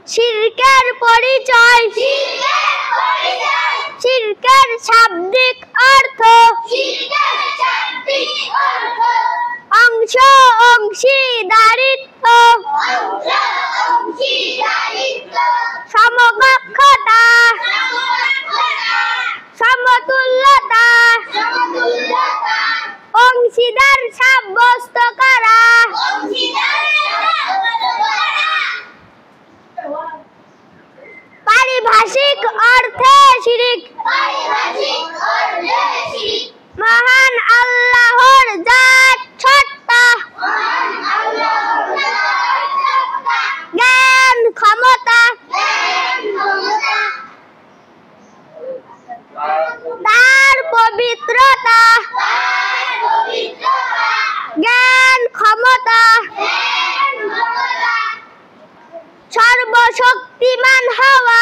শিরকের পরিচয় শিরকের শাব্দিক অর্থ অংশ অংশীদারিত্ব সমকক্ষতা সমতুল্যতা অংশীদার সাব্যস্ত করা পারিভাষিক অর্থে শিরক মহান আল্লাহর জাত সত্তা জ্ঞান ক্ষমতা তার পবিত্রতা জ্ঞান ক্ষমতা সর্বশক্তিমান হওয়া